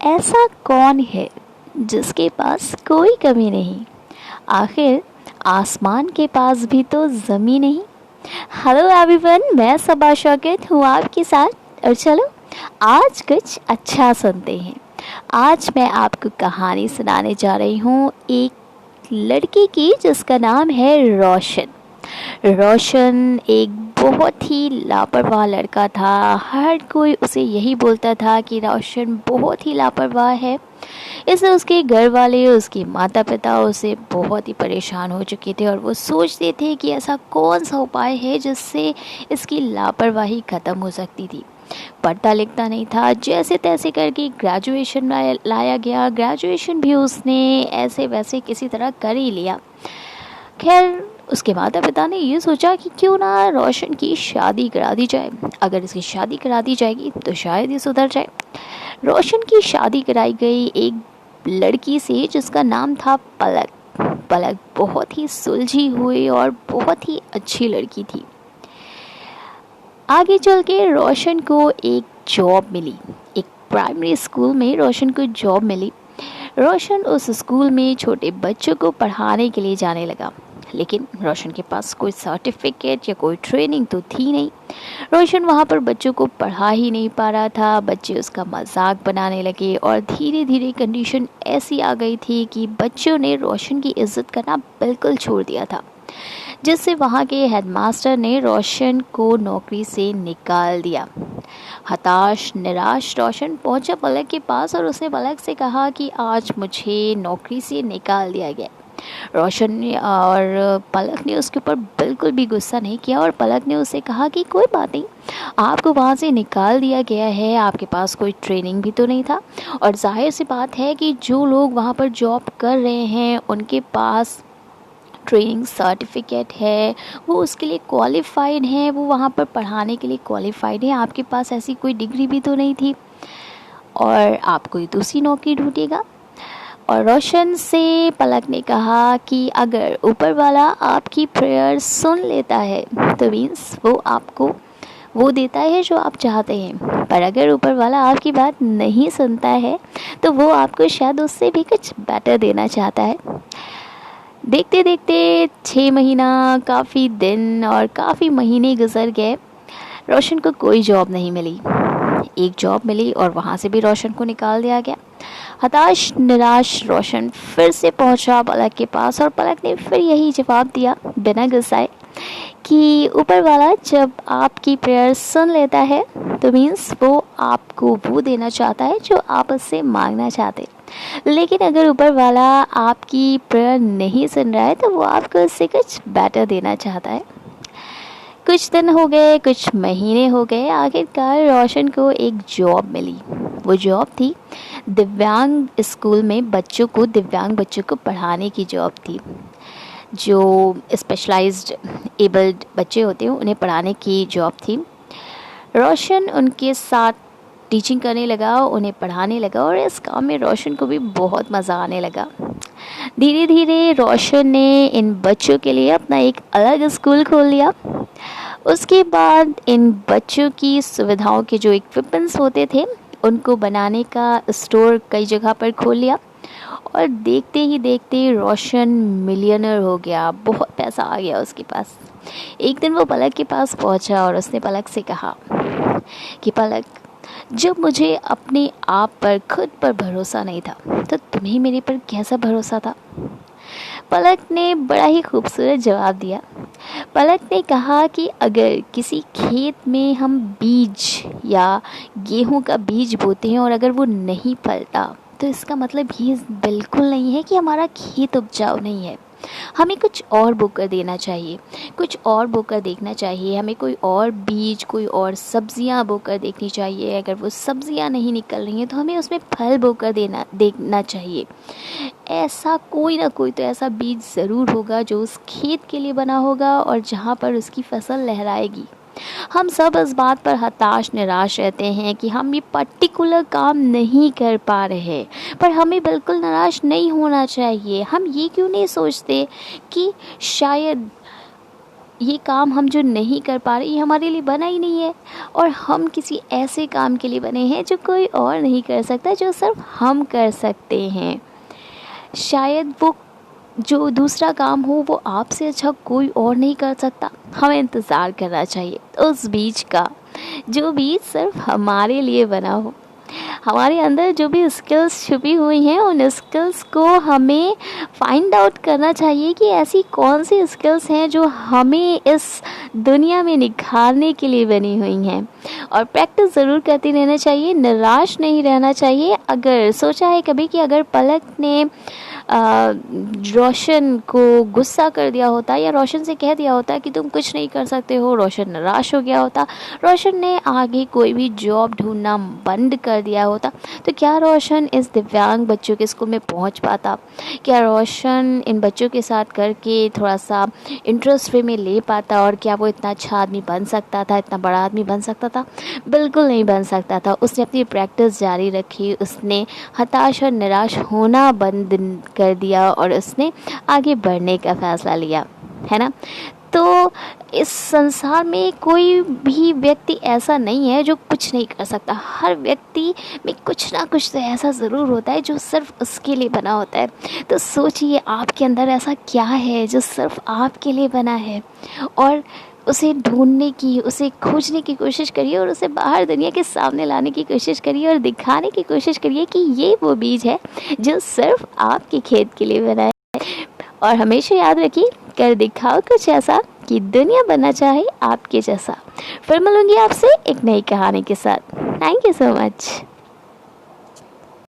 ऐसा कौन है जिसके पास कोई कमी नहीं? आखिर आसमान के पास भी तो ज़मीन नहीं। हेलो एवरीवन, मैं सबा शौकत हूँ आपके साथ। और चलो आज कुछ अच्छा सुनते हैं। आज मैं आपको कहानी सुनाने जा रही हूँ एक लड़की की जिसका नाम है रोशन। रोशन एक बहुत ही लापरवाह लड़का था। हर कोई उसे यही बोलता था कि रोशन बहुत ही लापरवाह है। इससे उसके घर वाले, उसके माता पिता उसे बहुत ही परेशान हो चुके थे और वो सोचते थे कि ऐसा कौन सा उपाय है जिससे इसकी लापरवाही ख़त्म हो सकती थी। पढ़ता लिखता नहीं था, जैसे तैसे करके ग्रेजुएशन लाया गया। ग्रेजुएशन भी उसने ऐसे वैसे किसी तरह कर ही लिया। खैर उसके माता पिता ने ये सोचा कि क्यों ना रोशन की शादी करा दी जाए। अगर इसकी शादी करा दी जाएगी तो शायद ये सुधर जाए। रोशन की शादी कराई गई एक लड़की से जिसका नाम था पलक। पलक बहुत ही सुलझी हुई और बहुत ही अच्छी लड़की थी। आगे चल के रोशन को एक जॉब मिली। एक प्राइमरी स्कूल में रोशन को जॉब मिली। रोशन उस स्कूल में छोटे बच्चों को पढ़ाने के लिए जाने लगा, लेकिन रोशन के पास कोई सर्टिफिकेट या कोई ट्रेनिंग तो थी नहीं। रोशन वहाँ पर बच्चों को पढ़ा ही नहीं पा रहा था। बच्चे उसका मजाक बनाने लगे और धीरे धीरे कंडीशन ऐसी आ गई थी कि बच्चों ने रोशन की इज्जत करना बिल्कुल छोड़ दिया था, जिससे वहाँ के हेडमास्टर ने रोशन को नौकरी से निकाल दिया। हताश निराश रोशन पहुंचा पलक के पास और उसने पलक से कहा कि आज मुझे नौकरी से निकाल दिया गया। रोशन ने और पलक ने उसके ऊपर बिल्कुल भी गुस्सा नहीं किया और पलक ने उससे कहा कि कोई बात नहीं, आपको वहाँ से निकाल दिया गया है, आपके पास कोई ट्रेनिंग भी तो नहीं था और जाहिर सी बात है कि जो लोग वहाँ पर जॉब कर रहे हैं उनके पास ट्रेनिंग सर्टिफिकेट है, वो उसके लिए क्वालिफाइड हैं, वो वहाँ पर पढ़ाने के लिए क्वालिफाइड है। आपके पास ऐसी कोई डिग्री भी तो नहीं थी और आप कोई दूसरी नौकरी ढूंढेगा। और रोशन से पलक ने कहा कि अगर ऊपर वाला आपकी प्रेयर सुन लेता है तो मीन्स वो आपको वो देता है जो आप चाहते हैं, पर अगर ऊपर वाला आपकी बात नहीं सुनता है तो वो आपको शायद उससे भी कुछ बेटर देना चाहता है। देखते देखते 6 महीना, काफ़ी दिन और काफ़ी महीने गुजर गए। रोशन को कोई जॉब नहीं मिली। एक जॉब मिली और वहाँ से भी रोशन को निकाल दिया गया। हताश निराश रोशन फिर से पहुँचा पलक के पास और पलक ने फिर यही जवाब दिया बिना गुस्साए कि ऊपर वाला जब आपकी प्रेयर सुन लेता है तो मीन्स वो आपको वो देना चाहता है जो आप उससे मांगना चाहते। लेकिन अगर ऊपर वाला आपकी प्रेयर नहीं सुन रहा है तो वो आपको उससे कुछ बेटर देना चाहता है। कुछ दिन हो गए, कुछ महीने हो गए, आखिरकार रोशन को एक जॉब मिली। वो जॉब थी दिव्यांग स्कूल में दिव्यांग बच्चों को पढ़ाने की जॉब थी। जो स्पेशलाइज्ड एबल्ड बच्चे होते हैं उन्हें पढ़ाने की जॉब थी। रोशन उनके साथ टीचिंग करने लगा, उन्हें पढ़ाने लगा और इस काम में रोशन को भी बहुत मज़ा आने लगा। धीरे धीरे रोशन ने इन बच्चों के लिए अपना एक अलग स्कूल खोल लिया। उसके बाद इन बच्चों की सुविधाओं के जो इक्विपमेंट्स होते थे उनको बनाने का स्टोर कई जगह पर खोल लिया और देखते ही देखते रोशन मिलियनर हो गया। बहुत पैसा आ गया उसके पास। एक दिन वो पलक के पास पहुंचा और उसने पलक से कहा कि पलक, जब मुझे अपने आप पर खुद पर भरोसा नहीं था तो तुम्हें मेरे पर कैसा भरोसा था? पलक ने बड़ा ही खूबसूरत जवाब दिया। पलक ने कहा कि अगर किसी खेत में हम बीज या गेहूं का बीज बोते हैं और अगर वो नहीं फलता तो इसका मतलब ये बिल्कुल नहीं है कि हमारा खेत उपजाऊ नहीं है। हमें कुछ और बोकर देना चाहिए, कुछ और बोकर देखना चाहिए। हमें कोई और बीज, कोई और सब्जियां बोकर देखनी चाहिए। अगर वो सब्जियां नहीं निकल रही हैं तो हमें उसमें फल बोकर देखना चाहिए। ऐसा कोई ना कोई तो ऐसा बीज ज़रूर होगा जो उस खेत के लिए बना होगा और जहाँ पर उसकी फसल लहराएगी। हम सब इस बात पर हताश निराश रहते हैं कि हम ये पर्टिकुलर काम नहीं कर पा रहे, पर हमें बिल्कुल निराश नहीं होना चाहिए। हम ये क्यों नहीं सोचते कि शायद ये काम हम जो नहीं कर पा रहे, ये हमारे लिए बना ही नहीं है, और हम किसी ऐसे काम के लिए बने हैं जो कोई और नहीं कर सकता, जो सिर्फ हम कर सकते हैं। शायद वो जो दूसरा काम हो वो आपसे अच्छा कोई और नहीं कर सकता। हमें इंतज़ार करना चाहिए उस बीज का, जो बीज सिर्फ हमारे लिए बना हो। हमारे अंदर जो भी स्किल्स छुपी हुई हैं, उन स्किल्स को हमें फाइंड आउट करना चाहिए कि ऐसी कौन सी स्किल्स हैं जो हमें इस दुनिया में निखारने के लिए बनी हुई हैं। और प्रैक्टिस ज़रूर करती रहना चाहिए, निराश नहीं रहना चाहिए। अगर सोचा है कभी कि अगर पलक ने रोशन को गुस्सा कर दिया होता, या रोशन से कह दिया होता कि तुम कुछ नहीं कर सकते हो, रोशन निराश हो गया होता, रोशन ने आगे कोई भी जॉब ढूंढना बंद कर दिया होता, तो क्या रोशन इस दिव्यांग बच्चों के स्कूल में पहुंच पाता? क्या रोशन इन बच्चों के साथ करके थोड़ा सा इंटरेस्ट वे में ले पाता? और क्या वो इतना अच्छा आदमी बन सकता था, इतना बड़ा आदमी बन सकता था? बिल्कुल नहीं बन सकता था। उसने अपनी प्रैक्टिस जारी रखी, उसने हताश और निराश होना बंद कर दिया, और उसने आगे बढ़ने का फ़ैसला लिया, है ना। तो इस संसार में कोई भी व्यक्ति ऐसा नहीं है जो कुछ नहीं कर सकता। हर व्यक्ति में कुछ ना कुछ तो ऐसा ज़रूर होता है जो सिर्फ उसके लिए बना होता है। तो सोचिए आपके अंदर ऐसा क्या है जो सिर्फ आपके लिए बना है, और उसे ढूंढने की, उसे खोजने की कोशिश करिए, और उसे बाहर दुनिया के सामने लाने की कोशिश करिए, और दिखाने की कोशिश करिए कि ये वो बीज है जो सिर्फ आपके खेत के लिए बना है। और हमेशा याद रखिए, कर दिखाओ कुछ ऐसा कि दुनिया बनना चाहे आपके जैसा। फिर मिलूंगी आपसे एक नई कहानी के साथ। Thank you so much.